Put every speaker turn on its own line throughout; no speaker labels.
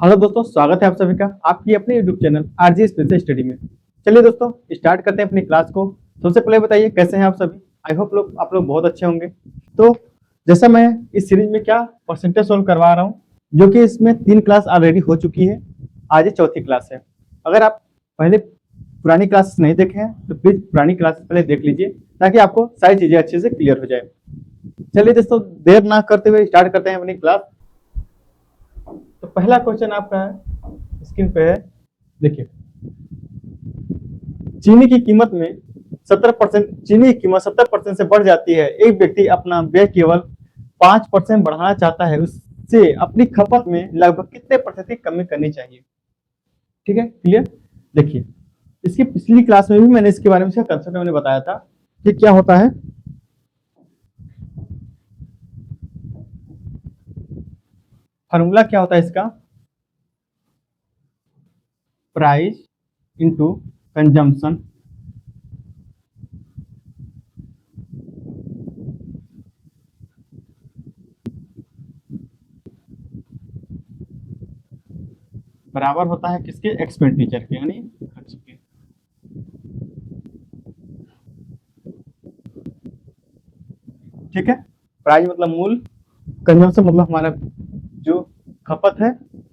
Hello दोस्तों, स्वागत है आप सभी का आपकी अपने YouTube channel RG special study में। चलिए दोस्तों, स्टार्ट करते हैं अपनी क्लास को। सबसे पहले बताइए कैसे हैं आप सभी। आई होप आप लोग बहुत अच्छे होंगे। तो जैसा मैं इस सीरीज में क्या परसेंटेज सोल्व करवा रहा हूँ, जो कि इसमें 3 क्लास ऑलरेडी हो चुकी है, आज ये चौथी क्लास है। अगर आप पहले पुरानी क्लासेस नहीं देखे हैं तो प्लीज पुरानी क्लासेस पहले देख लीजिए, ताकि आपको सारी चीजें अच्छे से क्लियर हो जाए। चलिए दोस्तों, देर ना करते हुए स्टार्ट करते हैं अपनी क्लास। तो पहला क्वेश्चन आपका है, स्क्रीन पे है, देखिए। चीनी की कीमत में 70%, चीनी की कीमत 70% से बढ़ जाती है। एक व्यक्ति अपना व्यय केवल 5% बढ़ाना चाहता है, उससे अपनी खपत में लगभग कितने प्रतिशत की कमी करनी चाहिए। ठीक है, क्लियर। देखिए, इसकी पिछली क्लास में भी मैंने इसके बारे में, इसका कंसेप्ट मैंने बताया था कि क्या होता है। फॉर्मूला क्या होता है इसका, प्राइस इंटू कंजम्पशन बराबर होता है किसके, एक्सपेंडिचर के, यानी खर्च के। ठीक है, प्राइस मतलब मूल, कंजम्पशन मतलब हमारा जो खपत है,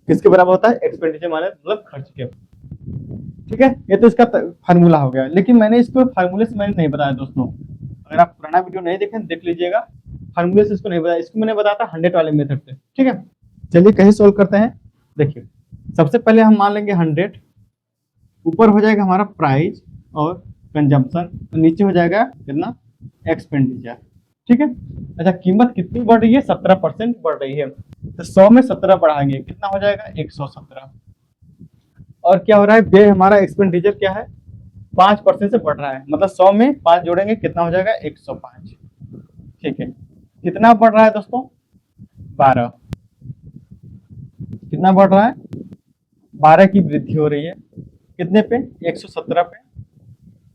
किसके बराबर होता है, एक्सपेंडिचर मतलब खर्च के। ठीक है, ये तो इसका फार्मूला हो गया। लेकिन मैंने इसको फार्मूले से मैंने नहीं बताया दोस्तों। अगर आप पुराना वीडियो नहीं देखें देख लीजिएगा, फार्मूले से इसको नहीं बताया। इसको मैंने बताया था 100 वाले मेथड से। ठीक है, चलिए कैसे सोल्व करते हैं। देखिए, सबसे पहले हम मान लेंगे 100, ऊपर हो जाएगा हमारा प्राइस और कंजम्पशन, नीचे हो जाएगा कितना, एक्सपेंडिचर। ठीक है, अच्छा कीमत कितनी बढ़ रही है, 17% बढ़ रही है, तो 100 में 17 बढ़ाएंगे, कितना हो जाएगा, 117। और क्या हो रहा है, व्यय हमारा एक्सपेंडिचर क्या है, 5% से बढ़ रहा है, मतलब 100 में 5 जोड़ेंगे, कितना हो जाएगा, 105। ठीक है, कितना बढ़ रहा है दोस्तों, 12। कितना बढ़ रहा है, 12 की वृद्धि हो रही है, कितने पे, 117 पे।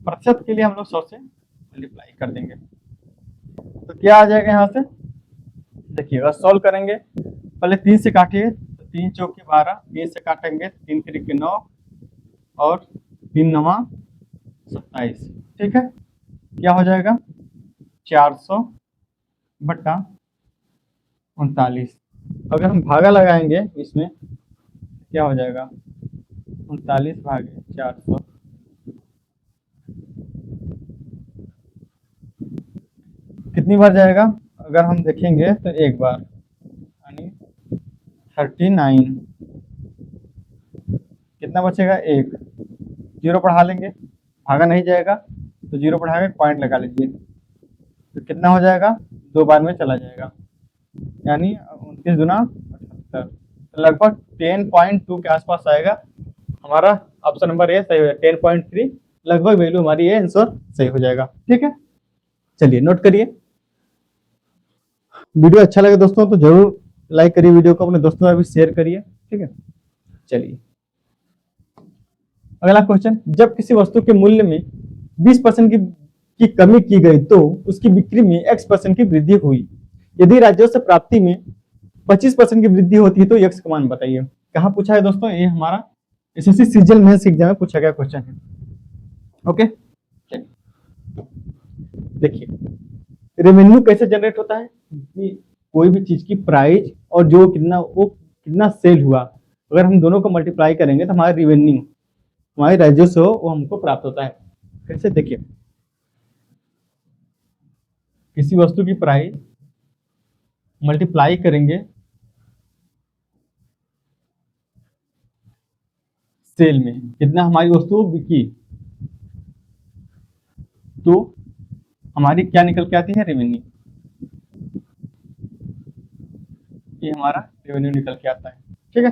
प्रतिशत के लिए हम लोग 100 से मल्टीप्लाई कर देंगे, तो क्या आ जाएगा यहाँ से। देखिए, अगर सॉल्व करेंगे, पहले 3 से काटिए, तो 3 चौके 12, 3 से काटेंगे, 3 तिरिके 9 और 3 नवा 27। ठीक है, क्या हो जाएगा, 400 बटा 39। अगर हम भागा लगाएंगे इसमें, क्या हो जाएगा, 39 भागे 400, कितनी बार जाएगा, अगर हम देखेंगे तो एक बार, यानी 39। कितना बचेगा, एक, जीरो बढ़ा लेंगे, भागा नहीं जाएगा तो जीरो बढ़ा के पॉइंट लगा लीजिए, तो कितना हो जाएगा, 2 बार में चला जाएगा, यानी 29 दुना 78, तो लगभग 10.2 के आसपास आएगा। हमारा ऑप्शन नंबर ए सही हो जाएगा, 10.3 लगभग वैल्यू हमारी ये आंसर सही हो जाएगा। ठीक है, चलिए नोट करिए। वीडियो अच्छा लगे दोस्तों तो जरूर लाइक करिए, वीडियो को अपने दोस्तों में भी शेयर करिए। ठीक है, चलिए अगला क्वेश्चन, जब किसी वस्तु के मूल्य में 20% की कमी की गई तो उसकी बिक्री में x% की वृद्धि हुई। यदि राजस्व प्राप्ति में 25% की वृद्धि होती है तो x का मान बताइए। कहाँ पूछा है दोस्तों, ये हमारा एसएससी सीजीएल मेंस एग्जाम में पूछा गया क्वेश्चन है। ओके, देखिए रेवेन्यू कैसे जनरेट होता है, कोई भी चीज की प्राइस और जो कितना सेल हुआ, अगर हम दोनों को मल्टीप्लाई करेंगे तो हमारा रेवेन्यू, हमारी राजस्व वो हमको प्राप्त होता है। कैसे, देखिए किसी वस्तु की प्राइस मल्टीप्लाई करेंगे सेल में, कितना हमारी वस्तु बिकी, तो हमारी क्या निकल के आती है, रेवेन्यू। ये हमारा रेवेन्यू निकल के आता है। ठीक है,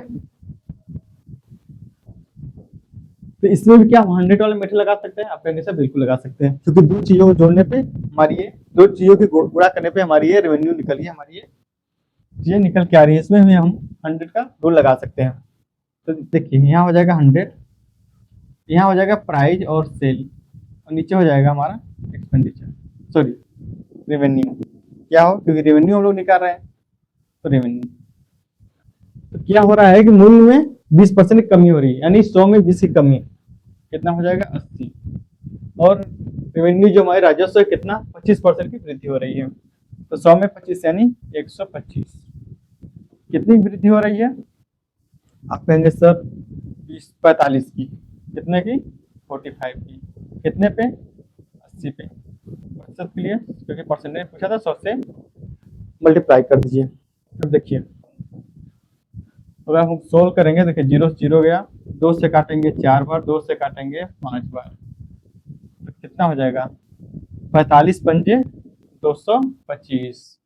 तो इसमें भी क्या हम 100 वाले मेथड लगा सकते हैं, आप कहेंगे सर बिल्कुल लगा सकते हैं, क्योंकि दो चीजों को जोड़ने पे हमारी ये, दो चीजों की गुणा करने पे हमारी ये रेवेन्यू निकल रही है, हमारी ये चीजें निकल के आ रही है, इसमें हम 100 का रूल लगा सकते हैं। तो देखिए यहाँ हो जाएगा 100, यहाँ हो जाएगा प्राइस और सेल, और नीचे हो जाएगा हमारा एक्सपेंडिचर, सॉरी रेवेन्यू। क्या हो, क्योंकि रेवेन्यू हम लोग निकाल रहे हैं, तो रेवेन्यू। तो क्या हो रहा है कि मूल्य में 20% की कमी हो रही है, यानी 100 में 20 की कमी, कितना हो जाएगा 80। और रेवेन्यू जो हमारे राजस्व है कितना 25% की वृद्धि हो रही है, तो 100 में 25 यानी 125। कितनी वृद्धि हो रही है? आप कहेंगे सर 45 की, कितने की 45 की, कितने पे 80 पे। प्रतिशत के लिए क्योंकि परसेंटेज पूछा था 100 से मल्टीप्लाई कर दीजिए। अब देखिए अगर हम सोल्व करेंगे, देखिए 0 से 0 गया, 2 से काटेंगे 4 बार, 2 से काटेंगे 5 बार, तो कितना हो जाएगा 45 पंजे 225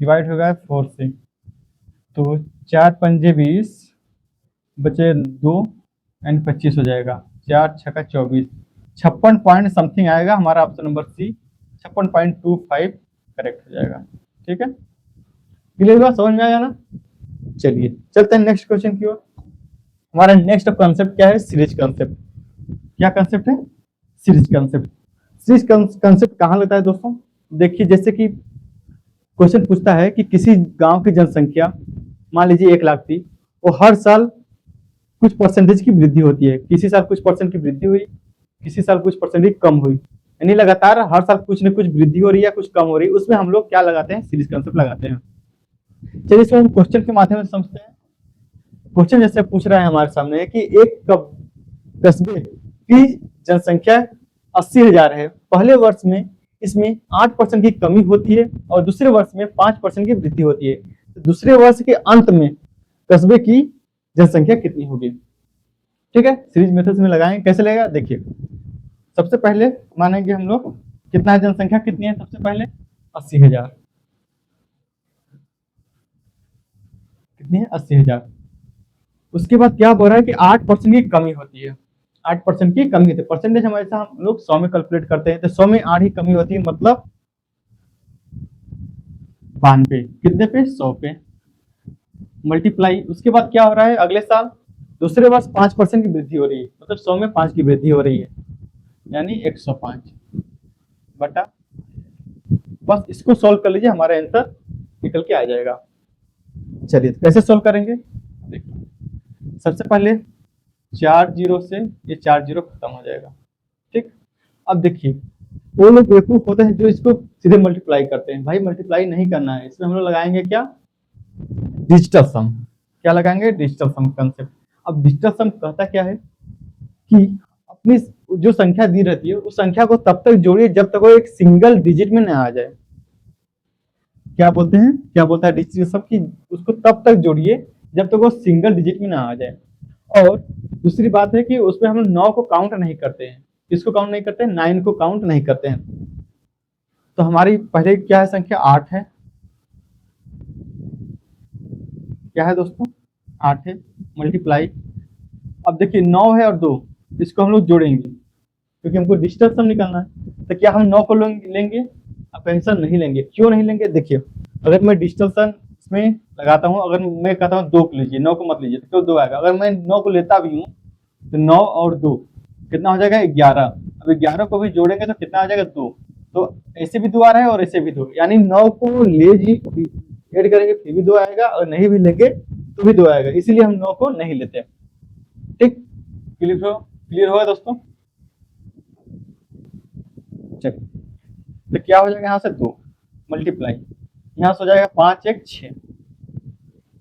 डिवाइड होगा 4 से, तो 4 पंजे 20 बचे 2 एंड 25 हो जाएगा, 4 छक्का 24, 56 पॉइंट समथिंग आएगा हमारा ऑप्शन नंबर सी, 56.25 करेक्ट हो जाएगा। ठीक है, क्लियर हुआ, समझ में आया ना? चलिए चलते हैं नेक्स्ट क्वेश्चन की ओर। हमारा नेक्स्ट कॉन्सेप्ट क्या है? Series concept. क्या कॉन्सेप्ट है? Series concept. सीरीज कॉन्सेप्ट कहाँ लगता है दोस्तों? देखिए जैसे कि क्वेश्चन पूछता है कि किसी गांव की जनसंख्या मान लीजिए 1 लाख थी, वो हर साल कुछ परसेंटेज की वृद्धि होती है, किसी साल कुछ परसेंट की वृद्धि हुई, किसी साल कुछ परसेंट कम हुई, यानी लगातार हर साल कुछ न कुछ वृद्धि हो रही है, कुछ कम हो रही है, उसमें हम लोग क्या लगाते हैं? सीरीज कॉन्सेप्ट लगाते हैं। चलिए इसको हम क्वेश्चन के माध्यम से समझते हैं। क्वेश्चन जैसे पूछ रहा है हमारे सामने कि एक कस्बे की जनसंख्या 80,000 है, पहले वर्ष में इसमें 8% की कमी होती है और दूसरे वर्ष में 5% की वृद्धि होती है, तो दूसरे वर्ष के अंत में कस्बे की जनसंख्या कितनी होगी? ठीक है, सीरीज मेथड में लगाएंगे। कैसे लगेगा देखिए, सबसे पहले मानेंगे हम लोग कितना है, जनसंख्या कितनी है, सबसे पहले 80,000, कितनी है 80,000। उसके बाद क्या हो रहा है कि 8% की कमी होती है, 8% की कमी होती है, परसेंटेज हमेशा हम लोग 100 में कैलकुलेट करते हैं, तो 100 में 8 की कमी होती है, मतलब 92, कितने पे 100 पे मल्टीप्लाई। उसके बाद क्या हो रहा है, अगले साल दूसरे वर्ष 5% की वृद्धि हो रही है, मतलब 100 में 5 की वृद्धि हो रही है, यानी 105 बटा, बस इसको सोल्व कर लीजिए, हमारा आंसर निकल के आ जाएगा। चलिए कैसे सोल्व करेंगे देखिए, सबसे पहले 4 जीरो से ये 4 जीरो खत्म हो जाएगा। ठीक, अब देखिए वो लोग बेवकूफ होते हैं जो इसको सीधे मल्टीप्लाई करते हैं। भाई मल्टीप्लाई नहीं करना है, इसमें हम लोग लगाएंगे क्या? डिजिटल सम। क्या लगाएंगे? डिजिटल सम कंसेप्ट। अब डिजिटल सम कहता क्या है कि अपनी जो संख्या दी रहती है उस संख्या को तब तक जोड़िए जब तक वो एक सिंगल डिजिट में ना आ जाए। क्या बोलते हैं, क्या बोलता है डिजिटल सम की, उसको तब तक जोड़िए जब तक वो सिंगल डिजिट में ना आ जाए। और दूसरी बात है कि उसमें हम 9 को काउंट नहीं करते हैं। किसको काउंट नहीं करते हैं? 9 को काउंट नहीं करते हैं। तो हमारी पहले क्या है संख्या? 8 है। क्या है दोस्तों? 8 है, मल्टीप्लाई। अब देखिए 9 है और 2, इसको हम लोग जोड़ेंगे क्योंकि हमको डिजिटल सम निकालना है। तो क्या हम 9 को लेंगे? आप आंसर नहीं लेंगे। क्यों नहीं लेंगे? देखिए अगर मैं डिजिटल सम इसमें लगाता हूँ, अगर मैं कहता हूँ 2 को लीजिए, 9 को मत लीजिए, तो 2 आएगा। अगर मैं 9 को लेता भी हूँ तो 9 और 2 कितना हो जाएगा? 11। अब 11 को भी जोड़ेंगे तो कितना आ जाएगा? 2। तो ऐसे भी 2 आ रहा है और ऐसे भी 2, यानी 9 को ले जी ऐड करेंगे फिर भी 2 आएगा, और नहीं भी लेंगे तो भी 2 आएगा, इसीलिए हम 9 को नहीं लेते। ठीक, क्लियर होगा दोस्तों? चलिए तो क्या हो जाएगा यहाँ से 2 मल्टीप्लाई, यहाँ से हो जाएगा 5 1 6।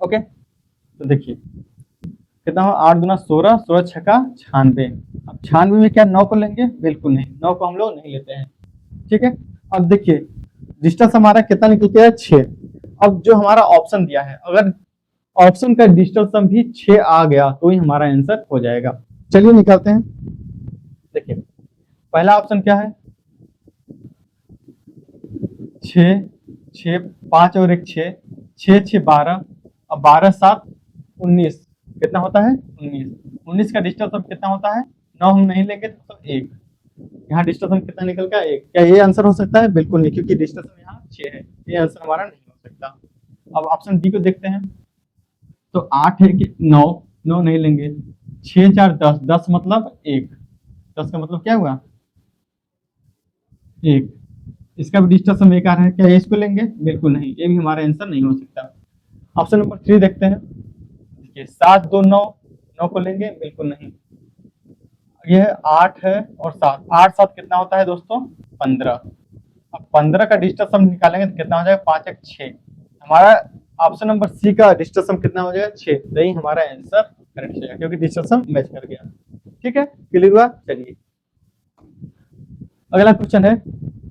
ओके, तो देखिए कितना हो, 8 दूना 16, 16 छक्का 96। अब 96 में क्या 9 को लेंगे? बिल्कुल नहीं, 9 को हम लोग नहीं लेते हैं। ठीक है, अब देखिए डिस्टेंस हमारा कितना निकल के आया? 6। अब जो हमारा ऑप्शन दिया है, अगर ऑप्शन का डिजिटल सम भी 6 आ गया तो ही हमारा आंसर हो जाएगा। चलिए निकालते हैं। देखिए पहला ऑप्शन क्या है? 6 6 5 और 1 6, 6 6 12, अब 12 7 19, कितना होता है? 19। 19 का डिजिटल सम कितना होता है? 9 हम नहीं लेंगे तो 1, यहाँ डिजिटल सम कितना निकल का? 1। क्या ये आंसर हो सकता है? बिल्कुल नहीं, क्योंकि डिजिटल सम यहाँ 6 है, ये आंसर हमारा नहीं हो सकता। अब ऑप्शन बी को देखते हैं, तो 8 है कि 9, 9 नहीं लेंगे, 6 4 10, 10 मतलब 1, 10 का मतलब क्या हुआ? 1। इसका भी डिजिटल सम 1 आ रहा है, क्या ये इसको लेंगे? बिल्कुल नहीं, ये भी हमारा आंसर नहीं हो सकता। ऑप्शन नंबर 3 देखते हैं। देखिए 7 2 9, 9 को लेंगे बिल्कुल नहीं, ये 8 है और 7, 8 7 कितना होता है दोस्तों 15। अब 15 का डिजिटल सम निकालेंगे तो कितना हो जाएगा 5 1 6। हमारा ऑप्शन नंबर सी का डिजिटल सम कितना हो जाएगा 6, यही हमारा आंसर करेक्ट हो जाएगा क्योंकि डिजिटल सम मैच कर गया। ठीक है, क्लियर हुआ। चलिए अगला क्वेश्चन है,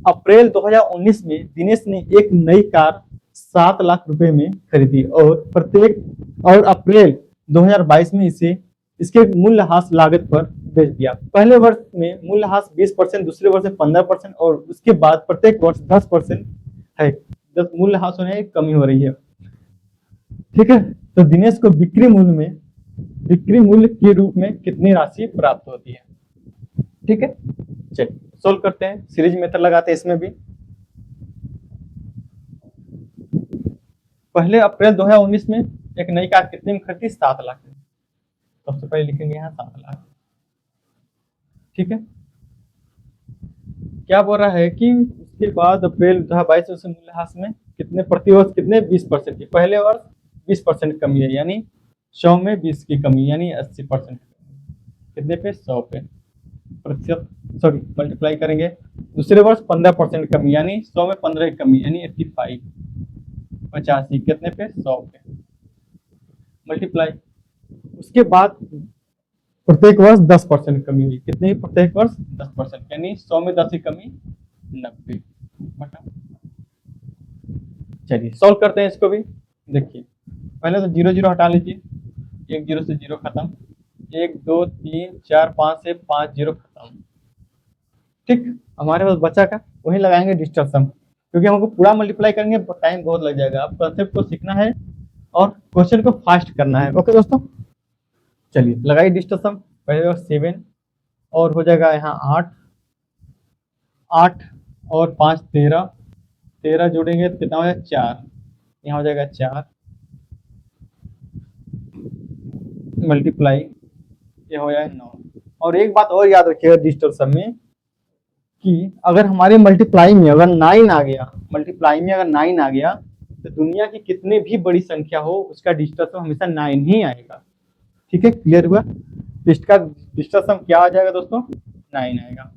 अप्रैल 2019 में दिनेश ने एक नई कार 7 लाख रुपए में खरीदी और अप्रैल 2022 में इसे इसके मूल्यह्रास लागत पर बेच दिया। पहले वर्ष में मूल्यह्रास 20%, दूसरे वर्ष में 15% और उसके बाद प्रत्येक वर्ष 10% है। 10 मूल्यह्रास होने की कमी हो रही है। ठीक है, तो दिनेश को बिक्री मूल्य के रूप में कितनी राशि प्राप्त होती है। ठीक है, चलिए सोल्व करते हैं, सीरीज मेथड लगाते हैं इसमें भी। पहले अप्रैल 2019 में एक नई कार कितने में खरीदी 7 लाख में, सबसे पहले लिखेंगे यहाँ 7 लाख। ठीक है, क्या बोल रहा है कि उसके बाद अप्रैल 2022 मूल्यह्रास में कितने प्रतिवर्ष कितने 20% की, पहले वर्ष 20% कमी है, यानी 100 में 20 की कमी यानी 80%, कितने पे 100 पे प्रतिशत, सॉरी मल्टीप्लाई करेंगे। दूसरे वर्ष 15% कमी यानी 100 में 15 की कमी यानी 85, 85 कितने पे 100 पे मल्टीप्लाई। उसके बाद प्रत्येक वर्ष 10% कमी हुई, कितने प्रत्येक वर्ष 10% यानी 100 में 10 की कमी 90 बटा। चलिए सॉल्व करते हैं इसको भी। देखिए पहले तो 0 0 हटा लीजिए, 1 0 से 0 खत्म, 1 2 3 4 5 से 5 0 खत्म। ठीक, हमारे पास बचा का वही लगाएंगे डिजिटल सम, क्योंकि हमको पूरा मल्टीप्लाई करेंगे टाइम बहुत लग जाएगा। अब कॉन्सेप्ट को सीखना है और क्वेश्चन को फास्ट करना है। ओके दोस्तों, चलिए लगाइए डिजिटल सम। पहले 7 और हो जाएगा यहाँ 8, 8 और 5 13, 13 जोड़ेंगे तो कितना हो जाएगा 4, यहाँ हो जाएगा 4 मल्टीप्लाई, ये हो जाएगा 9। और एक बात और याद रखिएगा डिजिटल सम में कि अगर हमारे मल्टीप्लाई में अगर 9 आ गया तो दुनिया की कितने भी बड़ी संख्या हो उसका डिजिटल सम हमेशा 9 ही आएगा। ठीक है, क्लियर हुआ। इसका डिजिटल सम क्या आ जाएगा दोस्तों 9 आएगा।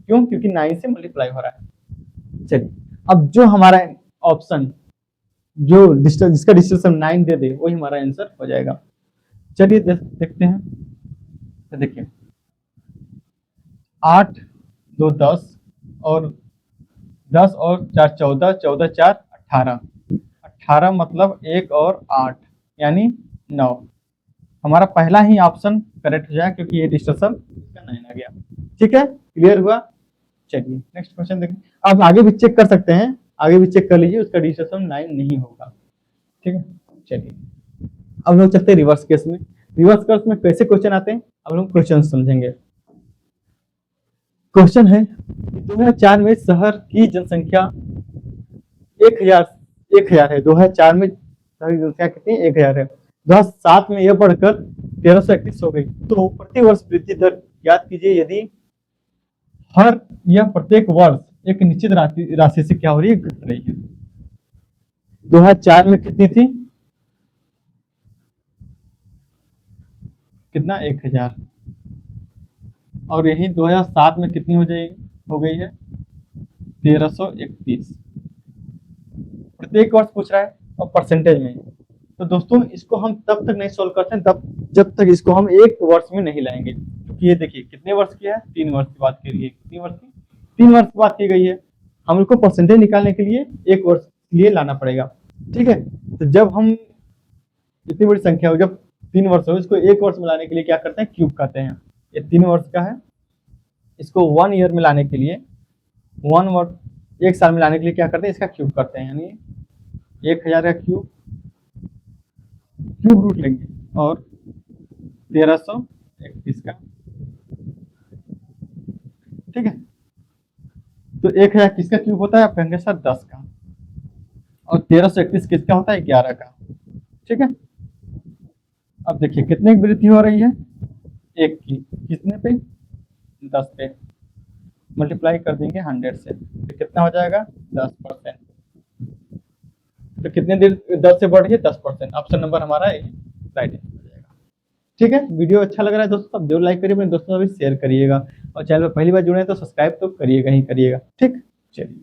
क्यों, क्योंकि 9 से मल्टीप्लाई हो रहा है। चलिए अब जो हमारा ऑप्शन जो जिसका डिजिटल सम 9 दे दे वही हमारा आंसर हो जाएगा। चलिए देखते हैं। तो देखिए 8 2 10 और 10 और 4 14, 14 4 18, 18 मतलब 1 और 8 यानी 9। हमारा पहला ही ऑप्शन करेक्ट हो जाएगा क्योंकि ये डिजिटल सम इसका 9 आ गया। ठीक है, क्लियर हुआ। चलिए नेक्स्ट क्वेश्चन देखिए। आप आगे भी चेक कर सकते हैं, आगे भी चेक कर लीजिए, उसका डिजिटल सम 9 नहीं होगा। ठीक है, चलिए अब लोग चलते हैं रिवर्स केस में। रिवर्स केस में कैसे क्वेश्चन आते हैं अब हम क्वेश्चन समझेंगे। क्वेश्चन है 2004 में शहर की जनसंख्या 1000 है। 2004 में शहर की जनसंख्या कितनी 1000 है। 2007 में यह बढ़कर 1331 हो गई। तो प्रति वर्ष वृद्धि दर याद कीजिए, यदि हर या प्रत्येक वर्ष एक निश्चित राशि से क्या हो रही है घट रही है। 2004 में कितनी थी, कितना 1000, और यही 2007 में कितनी हो गई है 1331। प्रत्येक वर्ष पूछ रहा है और परसेंटेज में। तो दोस्तों इसको हम तब तक नहीं सोल्व करते हैं जब तक इसको हम एक वर्ष में नहीं लाएंगे, क्योंकि ये देखिए कितने वर्ष की है 3 वर्ष की बात की गई है। कितनी वर्ष की 3 वर्ष की बात की गई है। हम इसको परसेंटेज निकालने के लिए 1 वर्ष के लिए लाना पड़ेगा। ठीक है, तो जब हम इतनी बड़ी संख्या हो, जब 3 वर्ष हो, इसको 1 वर्ष में लाने के लिए क्या करते हैं क्यूब करते हैं। ये 3 वर्ष का है, इसको 1 ईयर में लाने के लिए 1 साल में लाने के लिए क्या करते हैं इसका क्यूब करते हैं, यानी 1000 का क्यूब रूट लेंगे और 1331 का। ठीक है, तो 1000 किसका क्यूब होता है आप कहेंगे सर 10 का, और 1331 किसका होता है 11 का। ठीक है, अब देखिए कितने की वृद्धि हो रही है 1 की, कितने पे 10 पे, मल्टीप्लाई कर देंगे 100 से तो कितना हो जाएगा 10%। तो कितने दर से बढ़ रही है? 10%। ऑप्शन नंबर हमारा राइट आंसर हो जाएगा। ठीक है, वीडियो अच्छा लग रहा है दोस्तों, अब जरूर लाइक करिए, अपने दोस्तों को भी शेयर करिएगा, और चैनल पर पहली बार जुड़े हैं तो सब्सक्राइब तो करिएगा ही करिएगा। ठीक, चलिए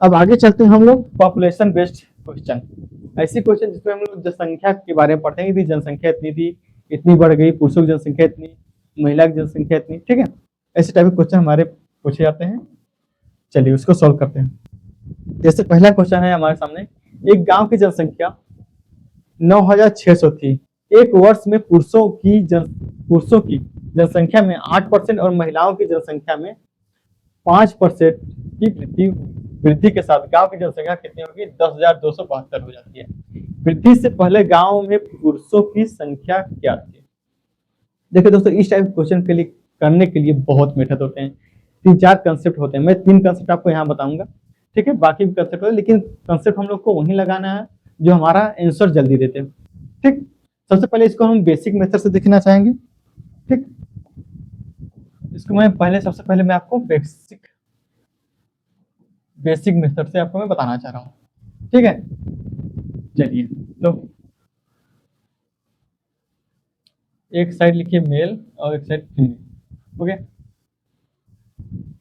अब आगे चलते हैं हम लोग पॉपुलेशन बेस्ड क्वेश्चन। ऐसे क्वेश्चन जिसमें हम लोग जनसंख्या के बारे में पढ़ते हैं कि जनसंख्या इतनी थी, इतनी बढ़ गई, पुरुषों की जनसंख्या इतनी, महिला की जनसंख्या इतनी। ठीक है, ऐसे टाइप के क्वेश्चन हमारे पूछे जाते हैं। चलिए उसको सॉल्व करते हैं। जैसे पहला क्वेश्चन है हमारे सामने, एक गांव की जनसंख्या 9600 थी। एक वर्ष में पुरुषों की जनसंख्या में 8% और महिलाओं की जनसंख्या में 5% की वृद्धि के साथ गांव की जनसंख्या कितनी होगी? 10,272 हो जाती है। वृद्धि से पहले गांव में पुरुषों की संख्या क्या थी? देखिए दोस्तों, इस टाइप क्वेश्चन के लिए करने के लिए बहुत मेथड होते हैं, 3-4 कंसेप्ट होते हैं। मैं 3 कंसेप्ट आपको यहाँ बताऊंगा। ठीक है, बाकी भी कंसेप्ट होते हैं, लेकिन कंसेप्ट हम लोग को वहीं लगाना है जो हमारा आंसर जल्दी देते हैं। ठीक, सबसे पहले इसको हम बेसिक मेथड से देखना चाहेंगे। ठीक, इसको मैं सबसे पहले मैं आपको बेसिक मेथड से आपको मैं बताना चाह रहा हूँ। ठीक है, चलिए तो एक साइड लिखिए मेल और एक साइड फीमेल। ओके,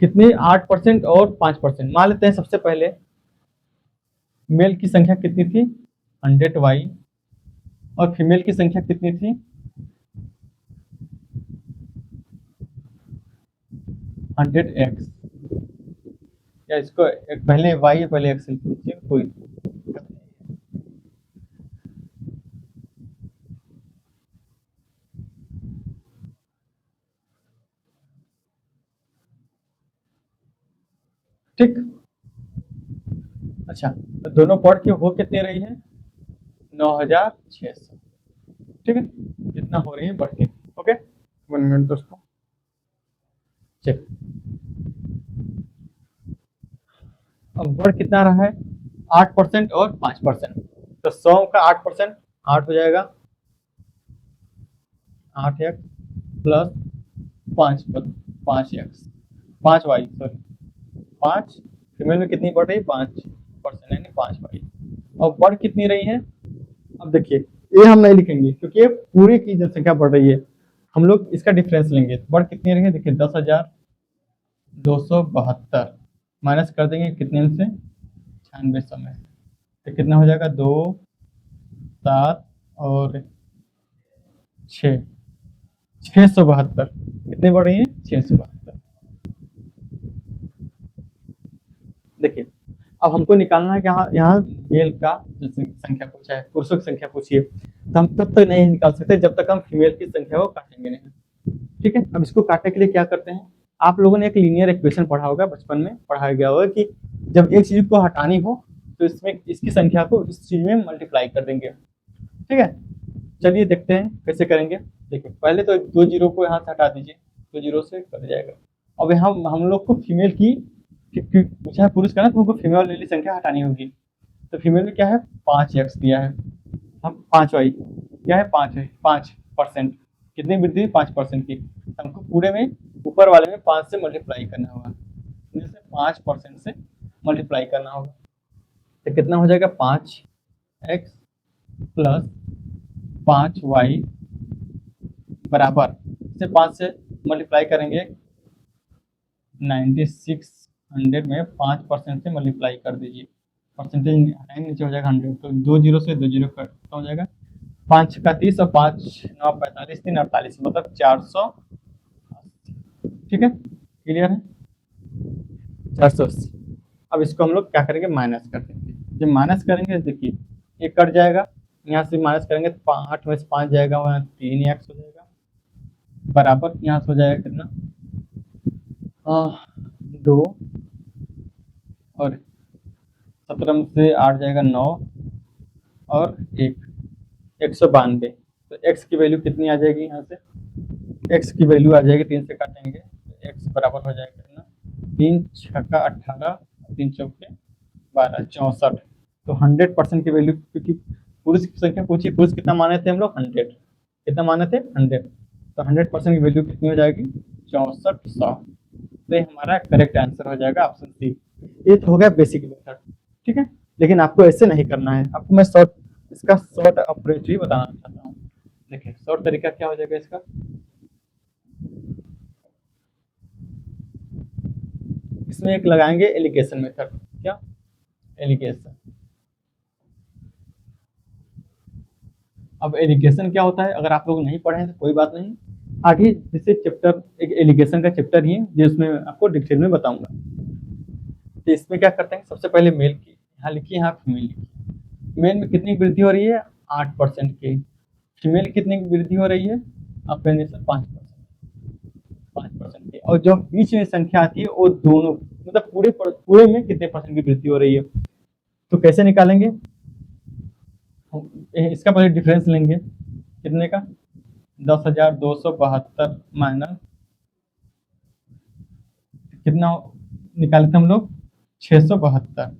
कितनी? 8% और 5%। मान लेते हैं सबसे पहले मेल की संख्या कितनी थी? 100y, और फीमेल की संख्या कितनी थी? 100x। या इसको पहले y या पहले x लिखिए, कोई ठीक। अच्छा, तो दोनों पॉट की हो कितनी रही है? 9600। ठीक है, कितना हो रही है बढ़ के? ओके, 1 मिनट दोस्तों, चेक। अब बढ़ कितना रहा है? 8% और 5%। तो 100 का 8%, 8 हो जाएगा, 8x plus 5x, 5y, sorry 5। Female में कितनी बढ़ रही है? 5%, यानी 5y। और बढ़ कितनी रही है? अब देखिए, ये हम नहीं लिखेंगे क्योंकि ये पूरी की जनसंख्या बढ़ रही है, हम लोग इसका डिफरेंस लेंगे। बढ़ कितनी रही है? देखिए 10,272 माइनस कर देंगे कितने से? 9600 में, तो कितना हो जाएगा? 2, 7 और 6, 672। कितनी बढ़ रही है? 672। देखिए, अब हमको निकालना है कि यहाँ मेल का संख्या पूछा है, पुरुषों की संख्या पूछी है, तो हम तब तक नहीं निकाल सकते जब तक हम फीमेल की संख्या को काटेंगे नहीं। ठीक है, अब इसको काटने के लिए क्या करते हैं? आप लोगों ने एक लीनियर इक्वेशन पढ़ा होगा, बचपन में पढ़ाया गया होगा कि जब एक चीज को हटानी हो तो इसमें इसकी संख्या को इस चीज में मल्टीप्लाई कर देंगे। ठीक है, चलिए देखते हैं कैसे करेंगे। देखिए, पहले तो 2 जीरो को यहाँ से हटा दीजिए, 2 जीरो से कट जाएगा। अब यहाँ हम लोग को फीमेल की पूछा है, पुरुष का ना, तो हमको फीमेल वाली संख्या हटानी होगी। तो फीमेल में क्या है? 5x दिया है, हम 5y क्या है? 5%। कितनी वृद्धि हुई? 5% की। हमको पूरे में ऊपर वाले में 5 से मल्टीप्लाई करना होगा, जैसे 5% से मल्टीप्लाई करना होगा, तो कितना हो जाएगा? 5x प्लस 5y बराबर से 5 से मल्टीप्लाई करेंगे 9600 में 5% से मल्टीप्लाई कर दीजिए, परसेंटेज नीचे हो जाएगा 100, तो 2 जीरो से 2 जीरो कट हो जाएगा, 5 का 30 और 5 9 45, 3 48, मतलब 400। ठीक है, क्लियर है? 480। अब इसको हम लोग क्या करेंगे? माइनस कर देंगे। जब माइनस करेंगे देखिए ये कट जाएगा, यहाँ से माइनस करेंगे तो 8 में से 5 जाएगा, वहाँ 3x हो जाएगा, बराबर यहाँ से हो जाएगा कितना? 2, और 17 में से 8 जाएगा 9, और 192। तो x की वैल्यू कितनी आ जाएगी? यहाँ से x की वैल्यू आ जाएगी, 3 से काटेंगे तो x बराबर हो जाएगा कितना? 3 छक्का 18, 3 चौके 12, 64। तो 100% की वैल्यू, क्योंकि पुरुष की संख्या पूछी, पुरुष कितना माने थे हम लोग? 100। कितना माने थे? 100। तो 100% की वैल्यू कितनी हो जाएगी? 6400। तो ये हमारा करेक्ट आंसर हो जाएगा ऑप्शन सी। ये तो हो गया बेसिक मेथड। ठीक है, लेकिन आपको ऐसे नहीं करना है, आपको मैं इसका शॉर्ट अप्रोच भी बताना चाहता हूँ। देखिए शॉर्ट तरीका क्या हो जाएगा इसका, इसमें एक लगाएंगे एलिगेशन मेथड। क्या? एलिगेशन। अब एलिगेशन क्या होता है, अगर आप लोग नहीं पढ़े हैं तो कोई बात नहीं, आगे जैसे चैप्टर एक एलिगेशन का चैप्टर ही है जिसमें आपको डिटेल में बताऊंगा। तो इसमें क्या करते हैं, सबसे पहले मेल की यहाँ लिखिए, यहाँ फीमेल लिखिए। मेल में कितनी वृद्धि हो रही है? 8% की। फीमेल कितनी की वृद्धि हो रही है? आपके आंसर 5% की। और जो बीच में संख्या आती है वो दोनों मतलब पूरे में कितने परसेंट की वृद्धि हो रही है। तो कैसे निकालेंगे, इसका पहले डिफरेंस लेंगे कितने का, 10,272 माइनस कितना निकाले थे हम लोग, 672।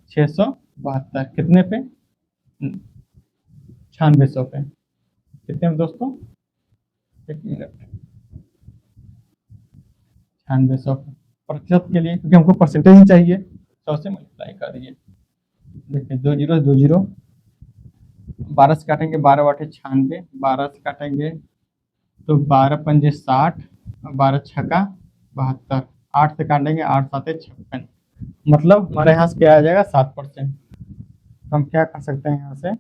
672 कितने पे, 9600 पे। कितने में दोस्तों, एक मिनट, 9600 प्रतिशत के लिए, क्योंकि हमको परसेंटेज ही चाहिए, 100 से मल्टीप्लाई कर दिए। देखिए 2 जीरो 2 जीरो, 12 से काटेंगे 12 बटे 96, 12 से काटेंगे तो 12 पंजे 60, 12 छक्का 72, 8 से काटेंगे 8 साते 56, मतलब हमारे यहाँ से क्या आ जाएगा 7%। तो हम क्या कर सकते हैं यहाँ से,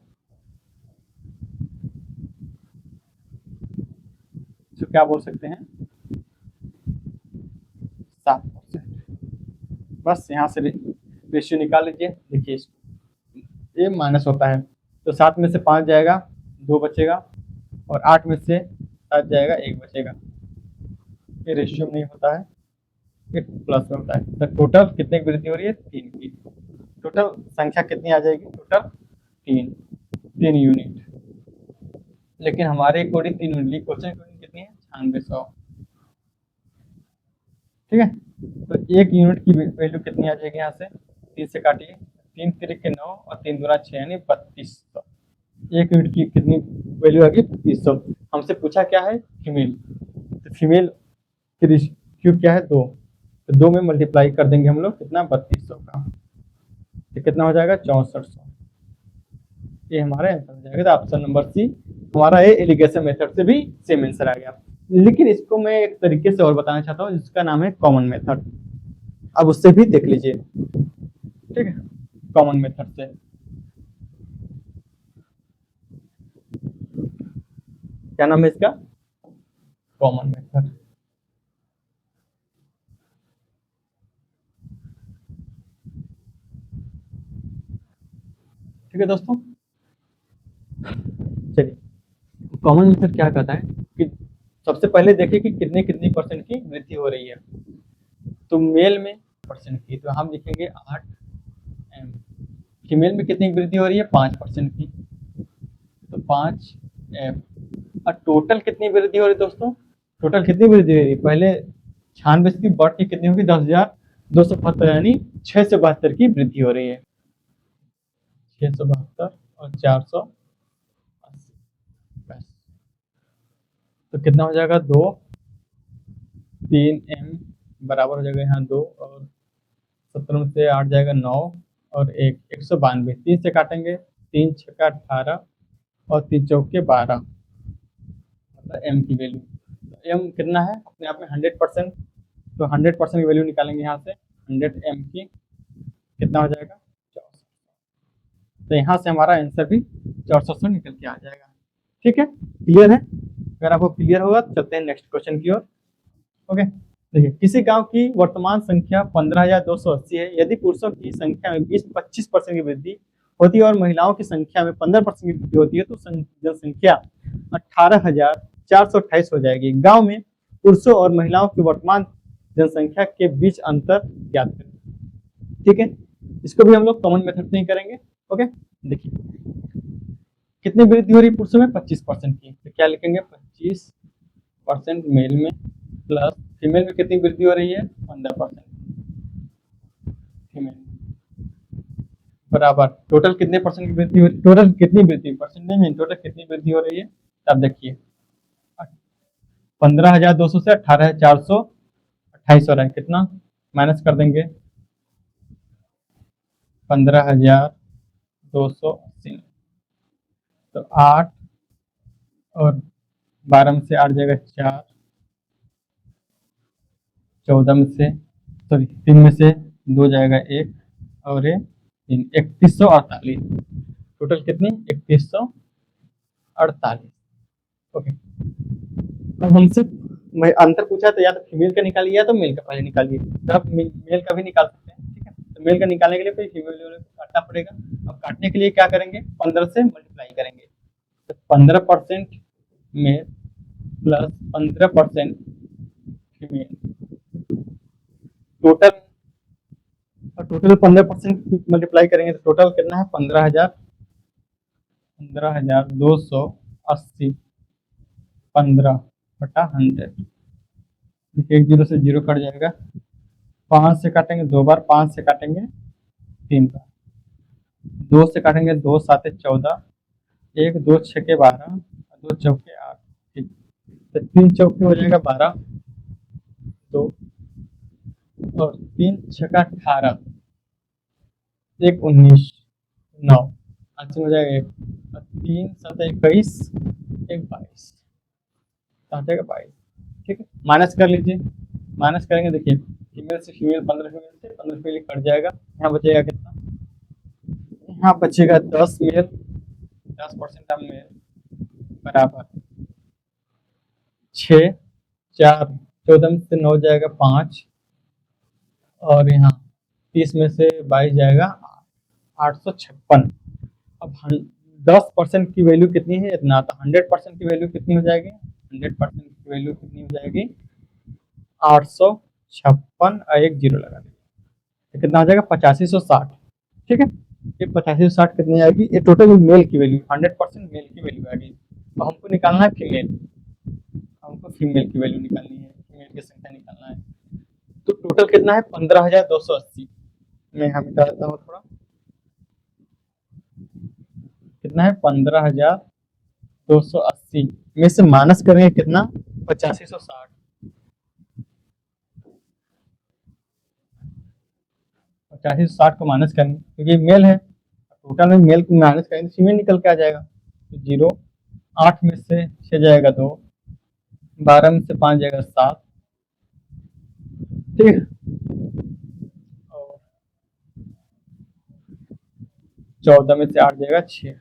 तो क्या बोल सकते हैं 7%। बस यहाँ से रेशियो निकाल लीजिए। देखिए ये माइनस होता है तो 7 में से 5 जाएगा, 2 बचेगा, और 8 में से 7 जाएगा, 1 बचेगा। ये रेशियो में नहीं होता है, ये प्लस में होता है। तो टोटल कितने की वृद्धि हो रही है, 3 की। टोटल संख्या कितनी आ जाएगी, टोटल 3 यूनिट। लेकिन हमारे अकॉर्डिंग 3 यूनिट, क्वेश्चन अकॉर्डिंग कितनी है, 9600। ठीक है, तो 1 यूनिट की वैल्यू कितनी आ जाएगी, यहाँ से 3 से काटिए, 3 तिरिक 9 और 3 दूना 6 यानी 3200। 1 यूनिट की कितनी वैल्यू आ गई, 3200। हमसे पूछा क्या है, फीमेल, तो फीमेल की रेशियो क्या है, 2, तो 2 में मल्टीप्लाई कर देंगे हम लोग, कितना 3200 का, तो कितना हो जाएगा 6400। ये हमारा आंसर हो जाएगा। तो ऑप्शन नंबर सी हमारा ये एलिगेशन मेथड से भी सेम आंसर आ गया। लेकिन इसको मैं एक तरीके से और बताना चाहता हूँ जिसका नाम है कॉमन मेथड। अब उससे भी देख लीजिए, ठीक है, कॉमन मेथड से क्या नाम है इसका, कॉमन मेथड। ठीक है दोस्तों, चलिए कॉमन मेथड क्या कहता है कि सबसे पहले देखिए कि कितने कितनी परसेंट की वृद्धि हो रही है। तो मेल में परसेंट की, तो हम लिखेंगे 8m। फीमेल में कितनी वृद्धि हो रही है, 5% की, तो 5f। और टोटल कितनी वृद्धि हो रही है दोस्तों, टोटल कितनी वृद्धि हो रही है, पहले 96 की बढ़ के कितनी होगी, 10,272 यानी 672 की वृद्धि हो रही है। 672 और 480, तो कितना हो जाएगा, 2, 3m बराबर हो जाएगा यहाँ 2, और 17 में से 8 जाएगा 9, और 192, 3 से काटेंगे, 3 छक्का 18 और 3 चौके 12, मतलब m की वैल्यू। m कितना है अपने आप में 100%, तो 100% की वैल्यू निकालेंगे यहाँ से, 100m की कितना हो जाएगा, 400। तो यहाँ से हमारा आंसर भी 400 निकल के आ जाएगा। ठीक है, क्लियर है? अगर आपको क्लियर होगा तो चलते हैं नेक्स्ट क्वेश्चन की ओर। ओके, देखिए किसी गांव की वर्तमान संख्या 15,280 है। यदि पुरुषों की संख्या में 20-25% की वृद्धि होती है और महिलाओं की संख्या में 15% की वृद्धि होती है तो जनसंख्या 18,428 हो जाएगी। गांव में पुरुषों और महिलाओं की वर्तमान जनसंख्या के बीच अंतर ज्ञात करें। ठीक है, इसको भी हम लोग कॉमन मेथड से ही करेंगे। ओके, देखिए कितनी वृद्धि हो रही है पुरुषों में, 25% की, तो क्या लिखेंगे 25% मेल में, प्लस फीमेल में कितनी वृद्धि हो रही है, 15% फीमेल, बराबर टोटल कितने परसेंट की वृद्धि हो रही है, टोटल कितनी वृद्धि, परसेंटेज में टोटल कितनी वृद्धि हो रही है। अब देखिए 15,200 से 18,428 हो रहा है, कितना माइनस कर देंगे, 15,280। तो 8 और 12 में से 8 जाएगा 4, 14 में से सॉरी 3 में से 2 जाएगा 1 और ये 3, 3148। टोटल कितनी? 3148। ओके, अब हमसे मैं अंतर पूछा तो या तो फीमेल का निकालिए या तो मेल का पहले निकालिए। तो आप मेल का भी निकाल सकते हैं, ठीक है। तो मेल का निकालने के लिए फिर फीमेल को काटना पड़ेगा। अब काटने के लिए क्या करेंगे? 15 से मल्टीप्लाई करेंगे। तो 15% male plus 15% female, total 15% multiply करेंगे तो टोटल कितना है? 15,280। 15/100। देखिए, 1 0 से 0 कट जाएगा। 5 से काटेंगे 2 बार, 5 से काटेंगे 3 बार, 2 से काटेंगे 2 7 14, 1 2 6 के 12, 2 चौके 8। ठीक, तो 3 चौके हो जाएगा 12, 2 और 3 छक्का 18, 1 19, 9 अंतिम हो जाएगा 1, 3 7 21, 1 22, आ जाएगा 22। ठीक है, माइनस कर लीजिए। माइनस करेंगे, देखिए फीमेल से फीमेल 15 फीमेल से 15 फीमेल कट जाएगा। यहाँ बचेगा कितना? यहाँ बचेगा 10 मेल, 10% ऑफ मेल बराबर 6, 4, 14 में से 9 जाएगा 5 और यहाँ 30 में से 22 जाएगा 856। अब 10% की वैल्यू कितनी है? इतना। तो 100% की वैल्यू कितनी हो जाएगी? 100% की वैल्यू कितनी हो जाएगी? 856 और 1 0 लगा देंगे तो कितना हो जाएगा? 8560। ठीक है, ये 8560 कितनी आएगी? ये टोटल मेल की वैल्यू, 100% मेल की वैल्यू आएगी। तो हमको निकालना है फीमेल, हमको फीमेल की वैल्यू निकालनी है, फीमेल की संख्या निकालना है। तो टोटल कितना है? 15,280। मैं यहाँ मिटा देता हूँ थोड़ा। कितना है? 15,280 में से माइनस करेंगे कितना? 8560। 8560 को माइनस करेंगे क्योंकि मेल है, टोटल में मेल को माइनस करेंगे तो फीमेल निकल के आ जाएगा। तो 0, 8 में से 6 जाएगा 2, 12 में से 5 जाएगा 7। ठीक है, और 14 में से 8 जाएगा 6,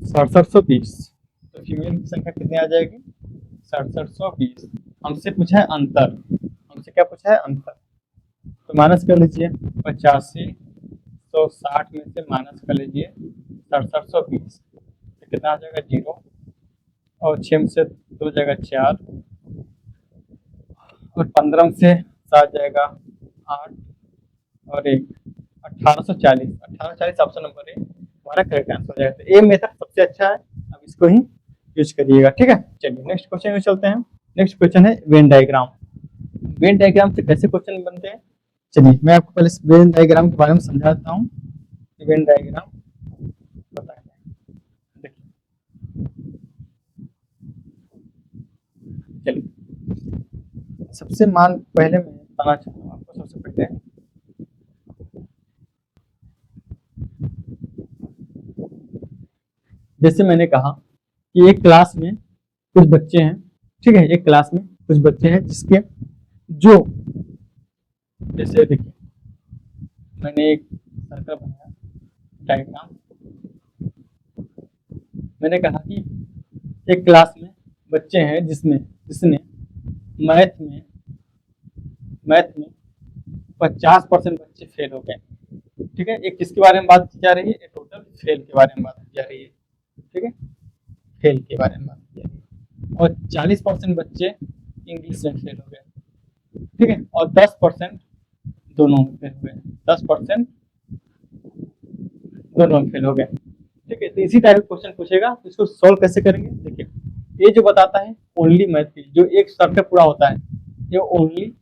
6720। तो फीमेल की संख्या कितनी आ जाएगी? 6720। हमसे पूछा है अंतर, हमसे क्या पूछा है? अंतर। तो माइनस कर लीजिए, 8560 में से माइनस कर लीजिए 6720, तो कितना आ जाएगा? 0 और 6 में से 2 जाएगा 4 और 15 में से 7 जाएगा 8 और 1 1840। 1840 ऑप्शन नंबर ए हमारा करेक्ट आंसर हो जाएगा। तो ए मेथड सबसे अच्छा है, अब इसको ही यूज करिएगा। ठीक है, चलिए नेक्स्ट क्वेश्चन में चलते हैं। नेक्स्ट क्वेश्चन है वेन डायग्राम। वेन डायग्राम से कैसे क्वेश्चन बनते हैं? चलिए मैं आपको पहले वेन डायग्राम के बारे में समझा देता हूँ। वेन डायग्राम बताएं, देखिए, चलिए सबसे पहले मैं बताना चाहता हूँ आपको। सबसे पहले जैसे मैंने कहा कि एक क्लास में कुछ बच्चे हैं। ठीक है, एक क्लास में कुछ बच्चे हैं जिसके जो, जैसे देखिए मैंने एक सर्कल बनाया डायग्राम। मैंने कहा कि एक क्लास में बच्चे हैं जिसने मैथ में 50% बच्चे फेल हो गए। ठीक है, एक किसके बारे में बात की जा रही है? टोटल फेल के बारे में बात की जा रही है। ठीक है, फेल के बारे में बात की जा रही है। और 40% बच्चे इंग्लिश में फेल हो गए। ठीक है, और 10% दोनों में फेल हो गए। 10% दोनों में फेल हो गए। ठीक है, तो इसी टाइप क्वेश्चन पूछेगा तो इसको सॉल्व कैसे करेंगे? देखिए, ये जो बताता है ओनली मैथ की, जो एक सर्कल पूरा होता है, ये ओनली,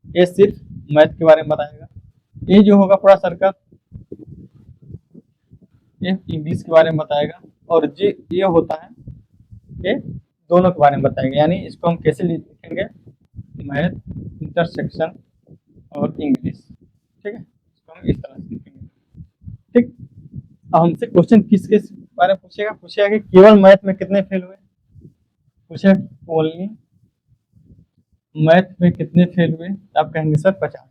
ये सिर्फ मैथ के बारे में बताएगा। ये जो होगा पूरा सर्कल, ये इंग्लिश के बारे में बताएगा। और ये होता है, ये दोनों के बारे में बताएगा। यानी इसको हम कैसे लिखेंगे? मैथ इंटरसेक्शन और इंग्लिश। ठीक है, इसको हम इस तरह से लिखेंगे। ठीक, अब हमसे क्वेश्चन किसके बारे में पूछेगा कि केवल मैथ में कितने फेल हुए, पूछेगा ओनली मैथ में कितने फेल हुए, तो आप कहेंगे सर 50।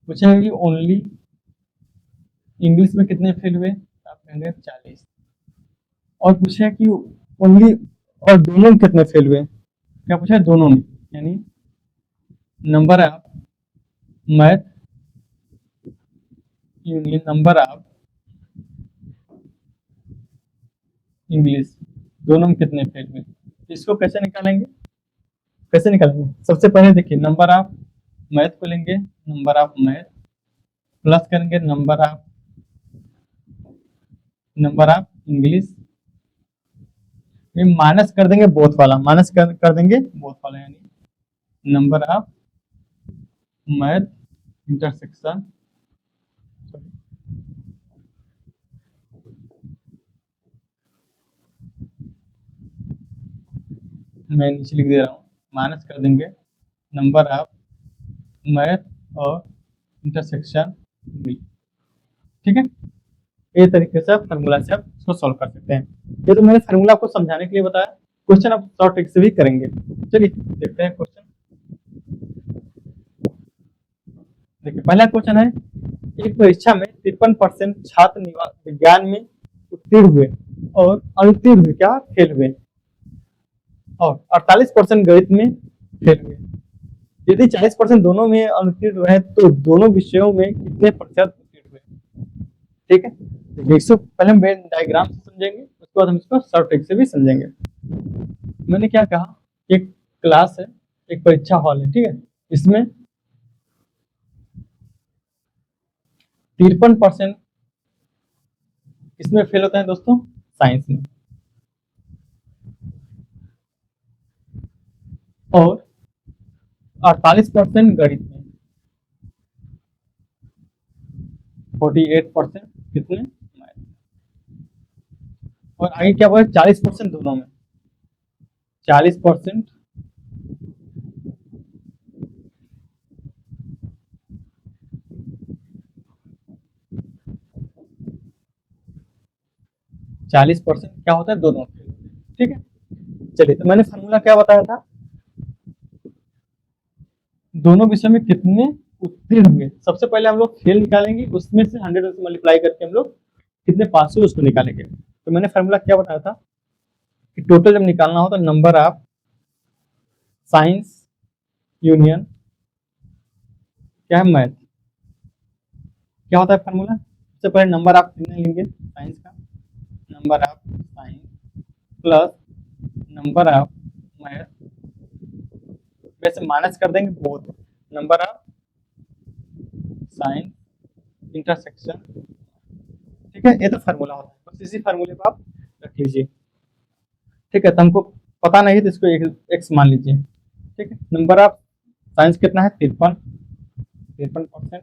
पूछेगा कि ओनली इंग्लिश में कितने फेल हुए, तो आप कहेंगे 40। और पूछेगा कि ओनली और दोनों में कितने फेल हुए, क्या पूछा है, दोनों में, यानी number of math union number of English, दोनों में कितने फेल हुए। इसको कैसे निकालेंगे, सबसे पहले देखिए नंबर ऑफ मैथ को लेंगे, नंबर ऑफ मैथ प्लस करेंगे नंबर ऑफ इंग्लिश में माइनस कर देंगे बोथ वाला, यानी नंबर ऑफ मैथ इंटरसेक्शन मैं नीचे लिख दे रहा हूँ, माइनस कर देंगे नंबर ऑफ मैथ और इंटरसेक्शन बी। ठीक है, ये तरीके से फार्मूला से आप इसको सॉल्व कर सकते हैं। ये तो मैंने फार्मूला आपको समझाने के लिए बताया, क्वेश्चन आप शॉर्ट ट्रिक से भी करेंगे। चलिए देखते हैं क्वेश्चन। देखिए पहला क्वेश्चन है, एक परीक्षा में 53% छात्र विज्ञान में उत्तीर्ण हुए और अनुत्तीर्ण हुए, क्या फेल हुए, और 48% गणित में फेल हुए। यदि 40% दोनों में अनुत्तीर्ण रहे तो दोनों विषयों में कितने प्रतिशत उत्तीर्ण हुए। ठीक है, देखिए इसको पहले हम वेन डायग्राम से समझेंगे, उसके बाद हम इसको शॉर्ट ट्रिक से भी समझेंगे। मैंने क्या कहा, एक क्लास है, एक परीक्षा हॉल है, ठीक है, इसमें 53% किसमें फेल होते हैं दोस्तों, साइंस में, और 48% गणित में, 48% कितने मैथ, और आगे क्या बोला 40% दोनों में, 40% क्या होता है, दोनों फेल होते हैं। ठीक है, चलिए तो मैंने फार्मूला क्या बताया था, दोनों विषय में कितने उत्तीर्ण हुए। सबसे पहले हम लोग फेल निकालेंगे, उसमें से 100 से मल्टीप्लाई करके हम लोग कितने पास हुए उसको निकालेंगे। तो मैंने फार्मूला क्या बताया था कि टोटल जब निकालना हो तो नंबर ऑफ साइंस यूनियन क्या है, मैथ, क्या होता है फार्मूला, सबसे पहले नंबर ऑफ कितने लेंगे साइंस का, number of science plus number of math, वैसे माइनस कर देंगे both, number of science intersection. ठीक है, ये तो फार्मूला होता है, बस इसी फार्मूले को आप रख लीजिए। ठीक है, तो हमको पता नहीं तो इसको एक्स मान लीजिए। ठीक है, नंबर ऑफ साइंस कितना है, 53%,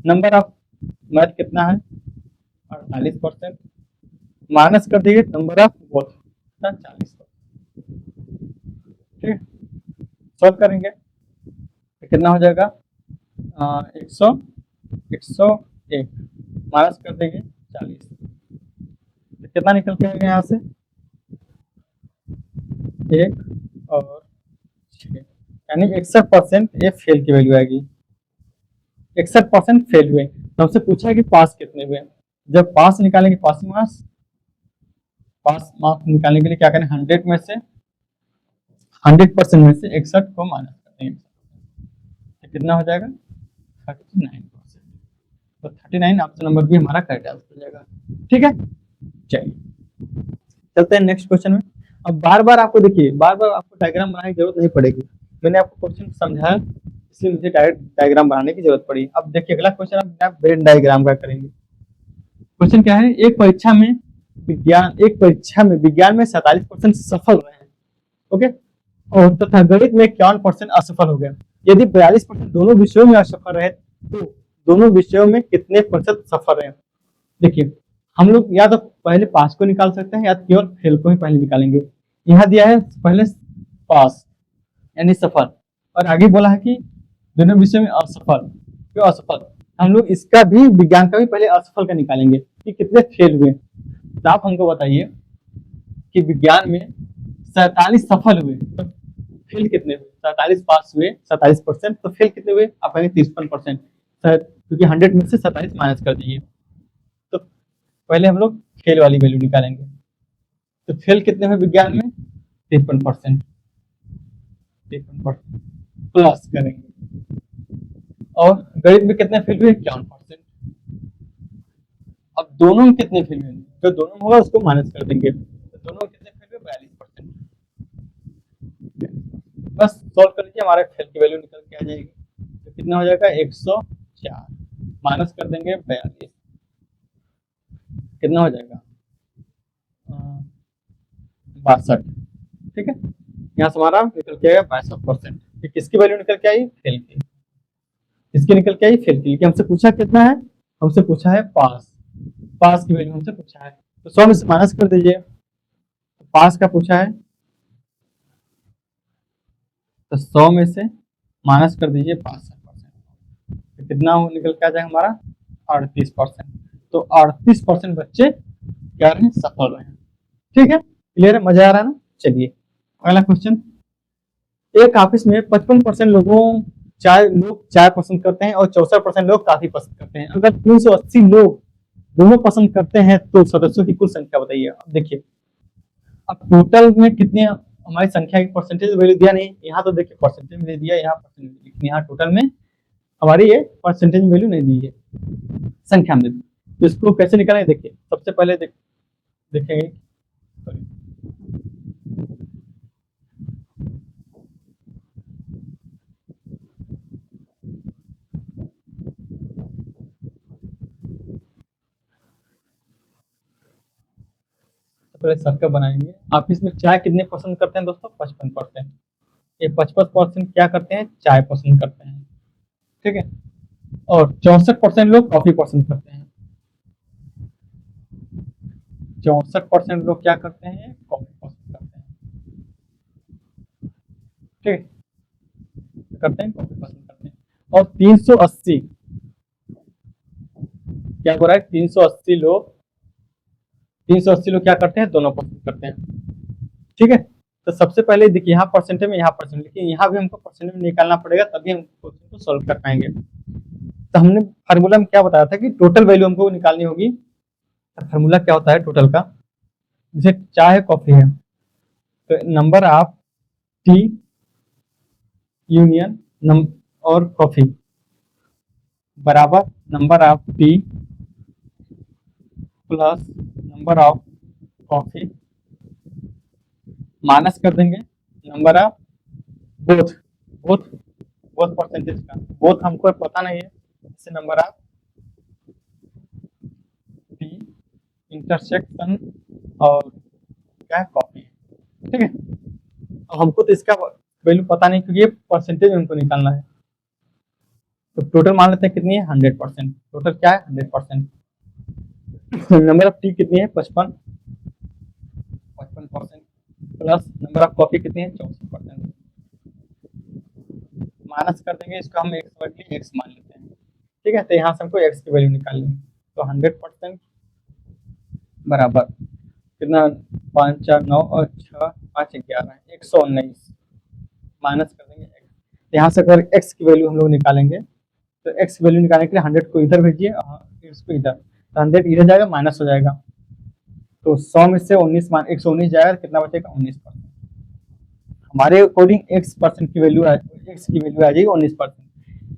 नंबर ऑफ मैथ कितना है 48%, माइनस कर दीजिए नंबर ऑफ बोथ 40%। ठीक है, सॉल्व करेंगे तो कितना हो जाएगा 101 माइनस कर देंगे 40, तो कितना निकल के आएगा यहाँ से 1 और 6, यानी 61% ये फेल की वैल्यू आएगी। 61% फेल हुए, तो हमसे पूछा है कि पास कितने हुए। जब पास निकालेंगे पासिंग मार्क्स, पास मार्क्स निकालने के लिए क्या करें, 100% में से 61 को माइनस कर देंगे, तो कितना हो जाएगा 39%। तो 39 ऑप्शन नंबर बी हमारा करेक्ट आंसर हो जाएगा। ठीक है, चलिए चलते हैं नेक्स्ट क्वेश्चन में। अब बार बार आपको देखिए, बार बार आपको डायग्राम बनाने की जरूरत नहीं पड़ेगी, मैंने आपको क्वेश्चन समझाया इसलिए मुझे डायरेक्ट डायग्राम बनाने की जरूरत पड़ी। अब देखिए अगला क्वेश्चन आप वेन डायग्राम का करेंगे। क्वेश्चन क्या है, एक परीक्षा में विज्ञान में 47% सफल रहे हैं, ओके, और तथा गणित में 51% असफल हो गए। यदि 42% दोनों विषयों में असफल रहे तो दोनों विषयों में कितने प्रतिशत सफल रहे। देखिए हम लोग या तो पहले पास को निकाल सकते हैं या तो केवल फेल को ही पहले निकालेंगे। यहाँ दिया है पहले पास यानी सफल, और आगे बोला है कि दोनों विषय में असफल, क्यों असफल, हम लोग इसका भी, विज्ञान का भी पहले असफल का निकालेंगे कि कितने फेल हुए। तो आप हमको बताइए कि विज्ञान में 47 सफल हुए तो फेल कितने हुए? 47 पास हुए 47%, तो फेल कितने हुए? आप कहेंगे 53%, क्योंकि 100 में से 47 माइनस कर दीजिए। तो पहले हम लोग फेल वाली वैल्यू निकालेंगे। तो फेल कितने हुए विज्ञान में? 53%। 53% प्लस करेंगे। और गणित में कितने फेल हुए? 51%। अब दोनों में कितने फेल हुए? जो दोनों में होगा उसको माइनस कर देंगे। तो दोनों में कितने फेल हुए? 42%। बस सॉल्व कर लीजिए, हमारे फेल की वैल्यू निकल के आ जाएगी। तो कितना हो जाएगा? 104 माइनस कर देंगे 42, कितना हो जाएगा? 62। ठीक है, यहाँ से हमारा निकल के आएगा 62%। किसकी वैल्यू निकल के आई? फेल की। किसकी निकल के आई? फेल की। हमसे पूछा कितना है? हमसे पूछा है पास। पास की वैल्यू हमसे पूछा है, तो 100 में से माइनस कर दीजिए। पास का पूछा है तो 100 में से माइनस कर दीजिए 62%, तो कितना निकल के आ जाएगा हमारा? 38%। तो 38% बच्चे क्या रहे? सफल रहे। ठीक है, क्लियर है? मजा आ रहा है ना? चलिए अगला क्वेश्चन। एक ऑफिस में 55% लोग चाय पसंद करते हैं और 64% लोग कॉफी पसंद करते हैं। अगर 380 लोग दोनों पसंद करते हैं तो सदस्यों की कुल संख्या बताइए। अब देखिए, अब टोटल में कितनी हमारी संख्या की परसेंटेज वैल्यू दिया नहीं, यहाँ तो देखिए परसेंटेज में दे दिया, यहाँ परसेंटेज, लेकिन यहाँ टोटल में हमारी ये परसेंटेज वैल्यू नहीं दी है, संख्या में दे दी। तो इसको कैसे निकालेंगे? देखिए सबसे पहले देखेंगे पहले सर्कल बनाएंगे। आप इसमें चाय कितने पसंद करते हैं दोस्तों? 55%। ये 55% क्या करते हैं? चाय पसंद करते हैं। ठीक है, और 64% लोग कॉफी पसंद करते हैं। 64% लोग क्या करते हैं? कॉफी पसंद करते हैं। ठीक करते हैं, कॉफी पसंद करते हैं। और 380 क्या हो रहा है? 380 लोग क्या करते हैं? दोनों पसंद करते हैं। ठीक है, तो सबसे पहले देखिए यहाँ परसेंटेज में, यहाँ परसेंट, लेकिन यहाँ भी हमको परसेंटेज में निकालना पड़ेगा, तभी हम क्वेश्चन को सॉल्व कर पाएंगे। तो हमने फार्मूला में क्या बताया था कि टोटल वैल्यू हमको निकालनी होगी। तो फार्मूला क्या होता है टोटल का? जैसे चाय है, कॉफी है, तो नंबर ऑफ टी यूनियन और कॉफी बराबर number of T plus number of coffee minus कर देंगे number of both both both percentage का। बोथ हमको पता नहीं है, इससे नंबर ऑफ टी इंटरसेक्शन और क्या है? कॉफी। ठीक है, अब हमको तो इसका वैल्यू पता नहीं, क्योंकि ये परसेंटेज हमको निकालना है। तो टोटल मान लेते हैं कितनी है? 100%। टोटल क्या है? 100%। नंबर ऑफ टी कितनी है? 55% प्लस नंबर ऑफ कॉफी कितनी है? 64%। माइनस कर देंगे, इसको हम एक्स मान लेते हैं। ठीक है, तो यहाँ से हमको एक्स की वैल्यू निकालनी है। तो 100% बराबर कितना? 5 4 9 और 6 5 11 119 माइनस कर देंगे एक्स। यहाँ से अगर एक्स की वैल्यू हम लोग निकालेंगे, तो एक्स की वैल्यू निकालने के लिए 100 को इधर भेजिए और इसको इधर, तो 100 इधर जाएगा, माइनस हो जाएगा। तो 100 में से 119 जाएगा, कितना बचेगा? 19%। हमारे अकॉर्डिंग एक्स परसेंट की वैल्यू एक्स की वैल्यू आ जाएगी 19%,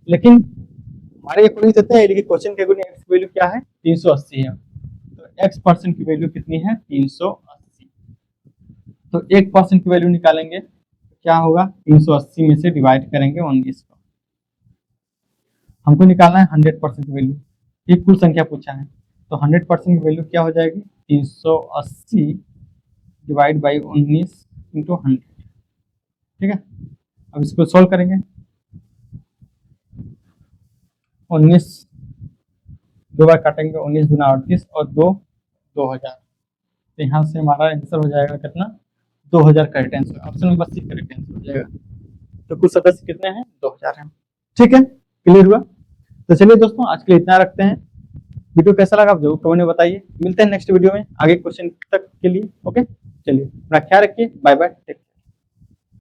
लेकिन हमारे अकॉर्डिंग देते हैं, लेकिन क्वेश्चन के अकॉर्डिंग एक्स की वैल्यू क्या है? 380 है। तो एक्स परसेंट की वैल्यू कितनी है? 380। तो 1% की वैल्यू निकालेंगे, क्या होगा? 380 में से डिवाइड करेंगे 19 को। हमको निकालना है 100% की वैल्यू, ये कुल संख्या पूछा है। तो 100% की वैल्यू क्या हो जाएगी? 380 डिवाइड बाई 19 इंटू 100। ठीक है, अब इसको सोल्व करेंगे। 19 दो बार काटेंगे, 19 गुना 38 और 2 2000। तो यहाँ से हमारा आंसर हो जाएगा कितना? 2000 correct answer. Option number C correct answer हो जाएगा। तो कुल सदस्य कितने हैं? 2000 हैं। ठीक है, क्लियर हुआ? तो चलिए दोस्तों, आज के लिए इतना रखते हैं। वीडियो कैसा लगा आप जरूर कमेंट में बताइए। मिलते हैं नेक्स्ट वीडियो में आगे क्वेश्चन तक के लिए। ओके, चलिए अपना ख्याल रखिए। Bye bye.